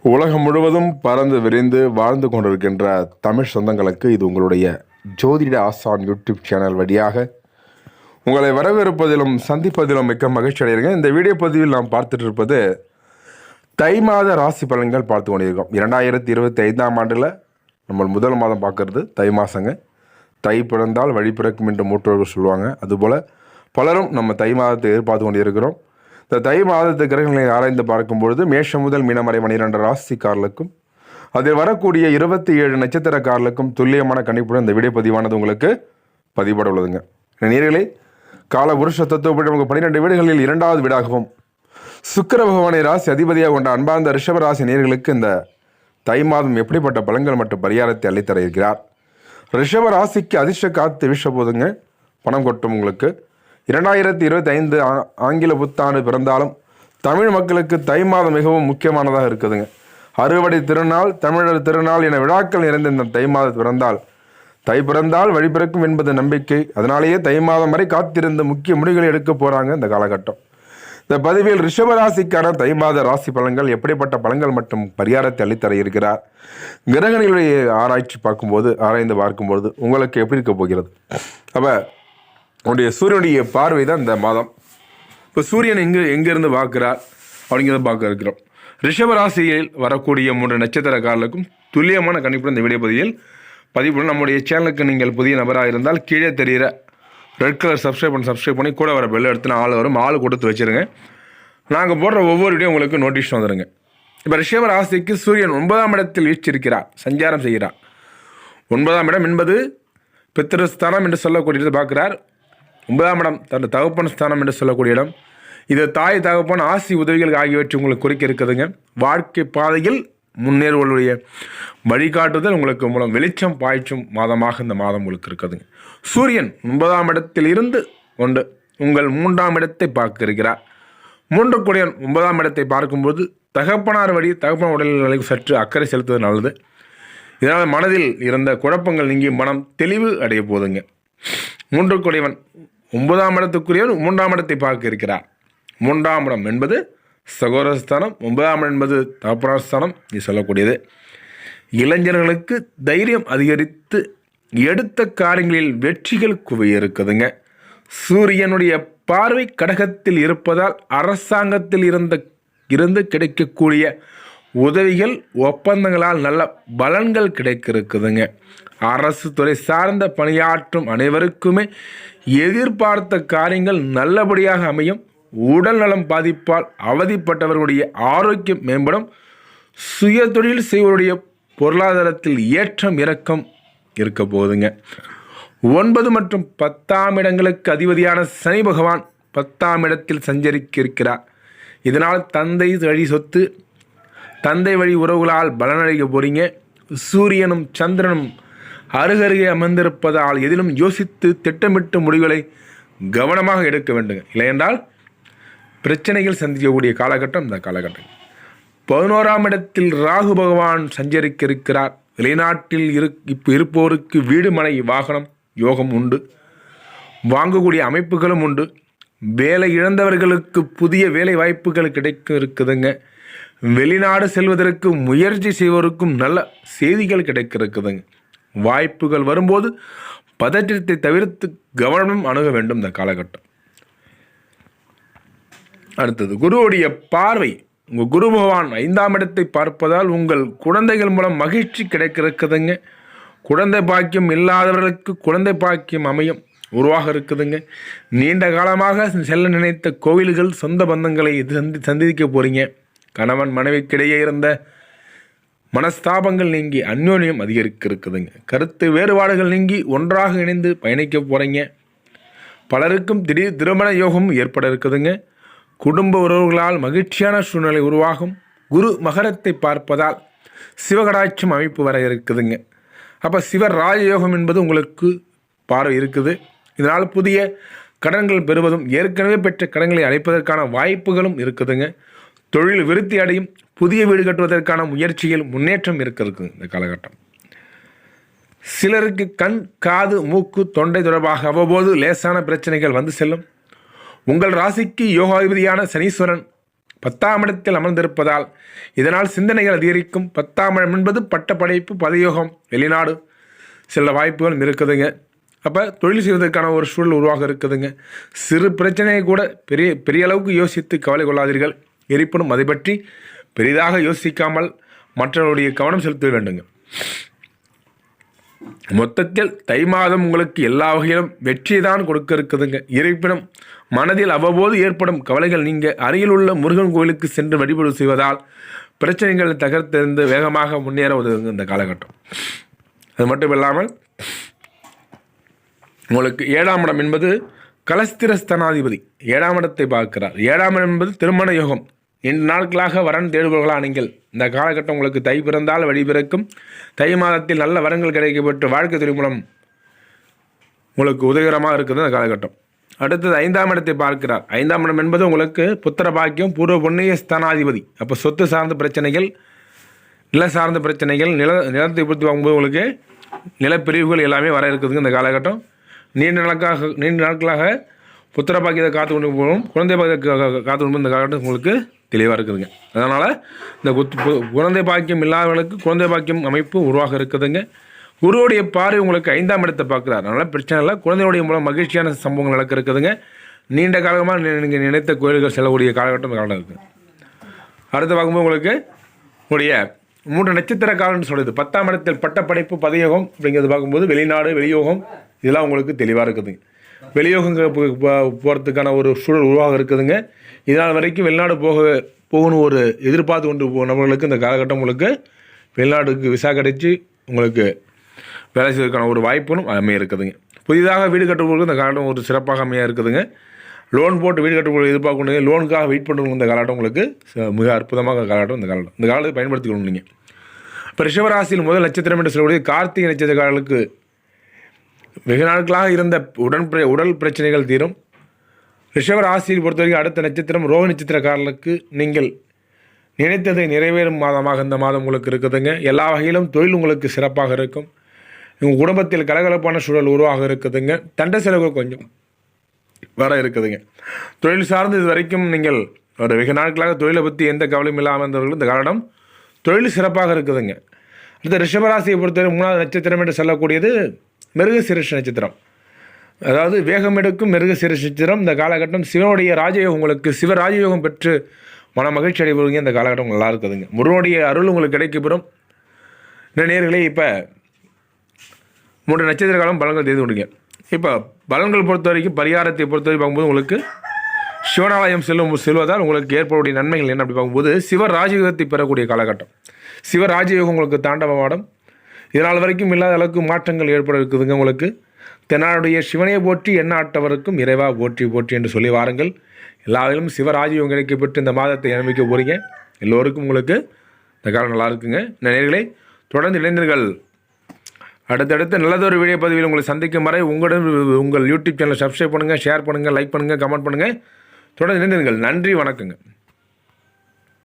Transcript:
உலகம் முழுவதும் பறந்து விரிந்து வாழ்ந்து கொண்டிருக்கின்ற தமிழ் சொந்தங்களுக்கு இது உங்களுடைய ஜோதிட ஆசான் யூடியூப் சேனல் வழியாக உங்களை வரவேற்பதிலும் சந்திப்பதிலும் மிக்க மகிழ்ச்சி அடைகிறேன். இந்த வீடியோ பதிவில் நாம் பார்த்துட்டு இருப்பது தை மாத ராசி பலன்கள் பார்த்து கொண்டிருக்கோம். 2025ஆம் ஆண்டில் நம்ம முதல் மாதம் பார்க்கறது தை மாதங்க. தை பிறந்தால் வழி பிறக்கும் என்று மூற்றோர்கள் சொல்லுவாங்க. அதுபோல் பலரும் நம்ம தை மாதத்தை எதிர்பார்த்து கொண்டிருக்கிறோம். இந்த தை மாதத்து கிரகங்களை ஆராய்ந்து பார்க்கும்பொழுது மேஷம் முதல் மீனம் வரை 12 ராசிக்காரர்களுக்கும் அதில் வரக்கூடிய 27 நட்சத்திரக்காரர்களுக்கும் துல்லியமான கணிப்புடன் இந்த வீடியோ பதிவானது உங்களுக்கு பதிவுபட உள்ளதுங்க. நேயர்களே, கால புருஷ தத்துவப்படி நமக்கு 12 வீடுகளில் 2வது வீடாகவும் சுக்கிர பகவானை ராசி அதிபதியாக கொண்ட அன்பார்ந்த ரிஷப ராசி நேயர்களுக்கு இந்த தை மாதம் எப்படிப்பட்ட பலன்கள் மற்றும் பரிகாரத்தை அளித்தர இருக்கிறார். ரிஷப ராசிக்கு அதிர்ஷ்ட காத்து வீச போதுங்க. பணம் கொட்டும் உங்களுக்கு. 2025 ஆங்கில புத்தாண்டு பிறந்தாலும் தமிழ் மக்களுக்கு தை மாதம் மிகவும் முக்கியமானதாக இருக்குதுங்க. அறுவடை திருநாள், தமிழர் திருநாள் என விழாக்கள் நிறைந்த இந்த தை மாதம் பிறந்தால் தை பிறந்தால் வழி பிறக்கும் என்பது நம்பிக்கை. அதனாலேயே தை மாதம் வரை காத்திருந்து முக்கிய முடிவுகளை எடுக்க போகிறாங்க இந்த காலகட்டம். இந்த பதிவில் ரிஷபராசிக்கான தை மாத ராசி பலன்கள் எப்படிப்பட்ட பலன்கள் மற்றும் பரிகாரத்தை அளித்தர இருக்கிறார். கிரகணிகளுடைய ஆராய்ந்து பார்க்கும்போது உங்களுக்கு எப்படி இருக்க போகிறது. அப்போ உடைய சூரியனுடைய பார்வை தான் இந்த மாதம். இப்போ சூரியன் எங்கேருந்து பார்க்குறார் அப்படிங்கிறத பார்க்க இருக்கிறோம். ரிஷபராசியில் வரக்கூடிய 3 நட்சத்திரக்காரர்களுக்கும் துல்லியமான கணிப்பு இந்த வீடியோ பதிவு நம்முடைய சேனலுக்கு நீங்கள் புதிய நபராக இருந்தால் கீழே தெரிகிற ரெட் கலர் சப்ஸ்கிரைப் பண்ணி கூட வர பெல் எடுத்து ஆள் வரும், ஆள் கொடுத்து வச்சுருங்க. நாங்கள் போடுற ஒவ்வொரு வீடியோ உங்களுக்கு நோட்டீஸ் வந்துடுங்க. இப்போ ரிஷபராசிக்கு சூரியன் 9ஆம் இடத்தில் வீற்றிருக்கிறார், சஞ்சாரம் செய்கிறார். 9ஆம் இடம் என்பது பித்திருஸ்தானம் என்று சொல்லக்கூடியது பார்க்குறார். 9ஆம் இடம் தன் தகப்பன் ஸ்தானம் என்று சொல்லக்கூடிய இடம். இது தாய் தகப்பன் ஆசி உதவிகள் ஆகியவற்றை உங்களுக்கு குறிக்க இருக்குதுங்க. வாழ்க்கை பாதையில் முன்னேறுவதுடைய வழிகாட்டுதல் உங்களுக்கு மூலம் வெளிச்சம் பாய்ச்சும் மாதமாக இந்த மாதம் உங்களுக்கு இருக்குதுங்க. சூரியன் 9ஆம் இடத்தில் இருந்து கொண்டு உங்கள் 3ஆம் இடத்தை பார்க்க இருக்கிறார். 3 கூடிய 9ஆம் இடத்தை பார்க்கும்போது தகப்பனார் உடல்நிலைக்கு சற்று அக்கறை செலுத்துவது நல்லது. இதனால் மனதில் இருந்த குழப்பங்கள் நீங்கி மனம் தெளிவு அடைய போதுங்க. 3 கூடியவன் 9ஆம் இடத்துக்குரியவன் 3ஆம் இடத்தை பார்க்க இருக்கிறார். 3ஆம் இடம் என்பது சகோதரஸ்தானம், 9ஆம் இடம் என்பது தகப்பனார் ஸ்தானம். இது சொல்லக்கூடியது இளைஞர்களுக்கு தைரியம் அதிகரித்து எடுத்த காரியங்களில் வெற்றிகள் குவிய இருக்குதுங்க. சூரியனுடைய பார்வை கடகத்தில் இருப்பதால் அரசாங்கத்தில் இருந்து கிடைக்கக்கூடிய உதவிகள் ஒப்பந்தங்களால் நல்ல பலன்கள் கிடைக்க இருக்குதுங்க. அரசு துறை சார்ந்த பணியாற்றும் அனைவருக்குமே எதிர்பார்த்த காரியங்கள் நல்லபடியாக அமையும். உடல் நலம் பாதிப்பால் அவதிப்பட்டவர்களுடைய ஆரோக்கியம் மேம்படும். சுய தொழில் செய்வருடைய பொருளாதாரத்தில் ஏற்றம் இறக்கம் இருக்க போகுதுங்க. 9 மற்றும் 10ஆம் இடங்களுக்கு அதிபதியான சனி பகவான் 10ஆம் இடத்தில் சஞ்சரிக்க இருக்கிறார். இதனால் தந்தை வழி சொத்து, தந்தை வழி உறவுகளால் பலனடைய போறீங்க. சூரியனும் சந்திரனும் அருகருகே அமர்ந்திருப்பதால் எதிலும் யோசித்து திட்டமிட்டு முடிவுகளை கவனமாக எடுக்க வேண்டுங்க. இல்லையென்றால் பிரச்சனைகள் சந்திக்கக்கூடிய காலகட்டம் இந்த காலகட்டம். 11ஆம் இடத்தில் ராகு பகவான் சஞ்சரிக்க இருக்கிறார். வெளிநாட்டில் இருப்போருக்கு வீடு மனை வாகனம் யோகம் உண்டு. வாங்கக்கூடிய அமைப்புகளும் உண்டு. வேலை இழந்தவர்களுக்கு புதிய வேலை வாய்ப்புகள் கிடைக்க இருக்குதுங்க. வெளிநாடு செல்வதற்கு முயற்சி செய்வோருக்கும் நல்ல செய்திகள் கிடைக்க இருக்குதுங்க. வாய்ப்புகள் வரும்போது பதற்றத்தை தவிர்த்து கவனம் அணுக வேண்டும் இந்த காலகட்டம். அடுத்தது குருவுடைய பார்வை. உங்கள் குரு பகவான் 5ஆம் இடத்தை பார்ப்பதால் உங்கள் குழந்தைகள் மூலம் மகிழ்ச்சி கிடைக்க இருக்குதுங்க. குழந்தை பாக்கியம் இல்லாதவர்களுக்கு குழந்தை பாக்கியம் அமையும் உருவாக இருக்குதுங்க. நீண்ட காலமாக செல்ல நினைத்த கோவில்கள் சொந்த பந்தங்களை சந்திக்க போகிறீங்க. கணவன் மனைவிக்கிடையே இருந்த மனஸ்தாபங்கள் நீங்கி அந்யோன்யம் அதிகரிக்க இருக்குதுங்க. கருத்து வேறுபாடுகள் நீங்கி ஒன்றாக இணைந்து பயணிக்க போகிறீங்க. பலருக்கும் திடீர் திருமண யோகம் ஏற்பட இருக்குதுங்க. குடும்ப உறவுகளால் மகிழ்ச்சியான சூழ்நிலை உருவாகும். குரு மகரத்தை பார்ப்பதால் சிவகடாட்சம் அமைப்பு வர இருக்குதுங்க. அப்போ சிவராஜயோகம் என்பது உங்களுக்கு பார்வை இருக்குது. இதனால் புதிய கடன்கள் பெறுவதும் ஏற்கனவே பெற்ற கடன்களை அடைப்பதற்கான வாய்ப்புகளும் இருக்குதுங்க. தொழில் விருத்தி அடையும். புதிய வீடு கட்டுவதற்கான முயற்சியில் முன்னேற்றம் இருக்கிறது இந்த காலகட்டம். சிலருக்கு கண், காது, மூக்கு, தொண்டை தொடர்பாக அவ்வப்போது லேசான பிரச்சனைகள் வந்து செல்லும். உங்கள் ராசிக்கு யோகாதிபதியான சனீஸ்வரன் 10ஆம் இடத்தில் அமர்ந்திருப்பதால் இதனால் சிந்தனைகள் அதிகரிக்கும். 10ஆம் இடம் என்பது பட்டப்படைப்பு, பதவியோகம், வெளிநாடு செல்ல வாய்ப்புகள் இருக்குதுங்க. அப்போ தொழில் செய்வதற்கான ஒரு சூழல் உருவாக இருக்குதுங்க. சிறு பிரச்சனையை கூட பெரிய அளவுக்கு யோசித்து கவலை கொள்ளாதீர்கள். இருப்பினும் அதை பற்றி பெரிதாக யோசிக்காமல் மற்றவருடைய கவனம் செலுத்த வேண்டுங்க. மொத்தத்தில் தை மாதம் உங்களுக்கு எல்லா வகையிலும் வெற்றி தான் கொடுக்க இருக்குதுங்க. இருப்பினும் மனதில் அவ்வப்போது ஏற்படும் கவலைகள் நீங்க அருகில் உள்ள முருகன் கோயிலுக்கு சென்று வழிபாடு செய்வதால் பிரச்சனைகளை தகர்த்தெறிந்து வேகமாக முன்னேற உதவுங்க இந்த காலகட்டம். அது மட்டும் இல்லாமல் உங்களுக்கு 7ஆம் இடம் என்பது கலஸ்திரஸ்தனாதிபதி 7ஆம் இடத்தை பார்க்கிறார். 7ஆம் இடம் என்பது திருமண யோகம். 2 நாட்களாக வரன் தேடுபவர்களாக நீங்கள் இந்த காலகட்டம் உங்களுக்கு தை பிறந்தால் வழி பிறக்கும். தை மாதத்தில் நல்ல வரங்கள் கிடைக்கப்பட்டு வாழ்க்கை துறை மூலம் உங்களுக்கு உதவிகரமாக இருக்குது இந்த காலகட்டம். அடுத்தது 5ஆம் இடத்தை பார்க்கிறார். 5ஆம் இடம் என்பது உங்களுக்கு புத்திர பாக்கியம், பூர்வ புண்ணிய ஸ்தானாதிபதி. அப்போ சொத்து சார்ந்த பிரச்சனைகள், நில சார்ந்த பிரச்சனைகள், நிலத்தை பொறுத்து வாங்கும்போது உங்களுக்கு நிலப்பிரிவுகள் எல்லாமே வர இருக்குதுங்க இந்த காலகட்டம். நீண்ட நாட்களாக புத்திர பாக்கியத்தை காத்து கொண்டு போகணும், குழந்தை பாக்கியத்தை காத்து கொண்டு இந்த காலகட்டம் உங்களுக்கு தெளிவாக இருக்குதுங்க. அதனால் இந்த குழந்தை பாக்கியம் இல்லாதவர்களுக்கு குழந்தை பாக்கியம் அமைப்பு உருவாக இருக்குதுங்க. குருவுடைய பார்வை உங்களுக்கு 5ஆம் இடத்தை பார்க்குறாரு. அதனால் பிரச்சனை இல்லை. குழந்தையுடைய மூலம் மகிழ்ச்சியான சம்பவங்கள் நடக்க இருக்குதுங்க. நீண்ட காலமாக நீங்கள் நினைத்த கோயில்கள் செல்லக்கூடிய காலகட்டம் காலம் இருக்குது. அடுத்து பார்க்கும்போது உங்களுக்கு உங்களுடைய 3 நட்சத்திர காலம்னு சொல்லுது. 10ஆம் இடத்தில் பட்டப்படைப்பு, பதவியோகம் அப்படிங்கிறது பார்க்கும்போது வெளிநாடு, வெளியோகம் இதெல்லாம் உங்களுக்கு தெளிவாக இருக்குதுங்க. வெளியோகம் போகிறதுக்கான ஒரு சூழல் உருவாக இருக்குதுங்க. இதனால் வரைக்கும் வெளிநாடு போகணும் ஒரு எதிர்பார்த்து கொண்டு நபர்களுக்கு இந்த காலகட்டம் உங்களுக்கு வெளிநாட்டுக்கு விசா கிடைச்சி உங்களுக்கு வேலை செய்வதற்கான ஒரு வாய்ப்பும் அமைய இருக்குதுங்க. புதிதாக வீடு கட்டுபவர்களுக்கு இந்த காலகட்டம் ஒரு சிறப்பாக அமைய இருக்குதுங்க. லோன் போட்டு வீடு கட்டுபவர்கள் எதிர்பார்க்கணும், லோனுக்காக வெயிட் பண்ணுறவங்க இந்த காலகட்டம் உங்களுக்கு மிக அற்புதமாக காலகட்டம் இந்த காலத்தை பயன்படுத்திக்கணும். நீங்கள் இப்போ ரிஷபராசியில் முதல் நட்சத்திரம் என்று சொல்லக்கூடிய கார்த்திகை நட்சத்திரக்காரர்களுக்கு வெகு நாட்களாக இருந்த உடல் பிரச்சனைகள் தீரும். ரிஷபராசியை பொறுத்த வரைக்கும் அடுத்த நட்சத்திரம் ரோஹி நட்சத்திரக்காரர்களுக்கு நீங்கள் நினைத்ததை நிறைவேறும் மாதமாக இந்த மாதம் உங்களுக்கு இருக்குதுங்க. எல்லா வகையிலும் தொழில் உங்களுக்கு சிறப்பாக இருக்கும். உங்கள் குடும்பத்தில் கலகலப்பான சூழல் உருவாக இருக்குதுங்க. தண்ட செலவு கொஞ்சம் வர இருக்குதுங்க. தொழில் சார்ந்து இது வரைக்கும் நீங்கள் ஒரு வெகு நாட்களாக தொழிலை பற்றி எந்த கவலையும் இல்லாமல் இருந்தவர்களும் இந்த காலம் தொழில் சிறப்பாக இருக்குதுங்க. அடுத்த ரிஷபராசியை பொறுத்தவரை 3வது நட்சத்திரம் என்று சொல்லக்கூடியது மிருகசீரிஷ நட்சத்திரம். அதாவது வேகம் எடுக்கும் மிருகசீரிஷ நட்சத்திரம். இந்த காலகட்டம் சிவனுடைய ராஜயோகம் உங்களுக்கு சிவராஜயோகம் பெற்று மன மகிழ்ச்சி அடைபவங்க இந்த காலகட்டம் நல்லா இருக்குதுங்க. முருகனுடைய அருள் உங்களுக்கு கிடைக்கப்பெறும். இந்த நேர்களே இப்போ 3 நட்சத்திர காலம் பலன்கள் தெரிந்து கொடுங்க. இப்போ பலன்கள் பொறுத்த வரைக்கும் பரிகாரத்தை பொறுத்தவரை பார்க்கும்போது உங்களுக்கு சிவனாலயம் செல்வதால் உங்களுக்கு ஏற்படக்கூடிய நன்மைகள் என்ன அப்படி பார்க்கும்போது சிவராஜயோகத்தை பெறக்கூடிய காலகட்டம். சிவராஜயோகம் உங்களுக்கு தாண்டவமாடம். இதனால் வரைக்கும் இல்லாத அளவுக்கு மாற்றங்கள் ஏற்பட இருக்குதுங்க உங்களுக்கு. தென்னாடுடைய சிவனையை போற்றி எண்ணாட்டவருக்கும் இறைவா போற்றி போற்றி என்று சொல்லி வாருங்கள். எல்லாவிலும் சிவராஜயோகம் கிடைக்கப்பட்டு இந்த மாதத்தை அனுபவிக்க போகிறீங்க. எல்லோருக்கும் உங்களுக்கு இந்த காலம் நல்லா இருக்குங்க. இந்த நேயர்களே தொடர்ந்து இளைஞர்கள் அடுத்தடுத்து நல்லதொரு வீடியோ பதிவில் உங்களை சந்திக்கும் வரை உங்கள் யூடியூப் சேனலை சப்ஸ்கிரைப் பண்ணுங்கள், ஷேர் பண்ணுங்கள், லைக் பண்ணுங்கள், கமெண்ட் பண்ணுங்கள். தொடர்ந்து இணைந்தீர்கள். நன்றி, வணக்கங்க.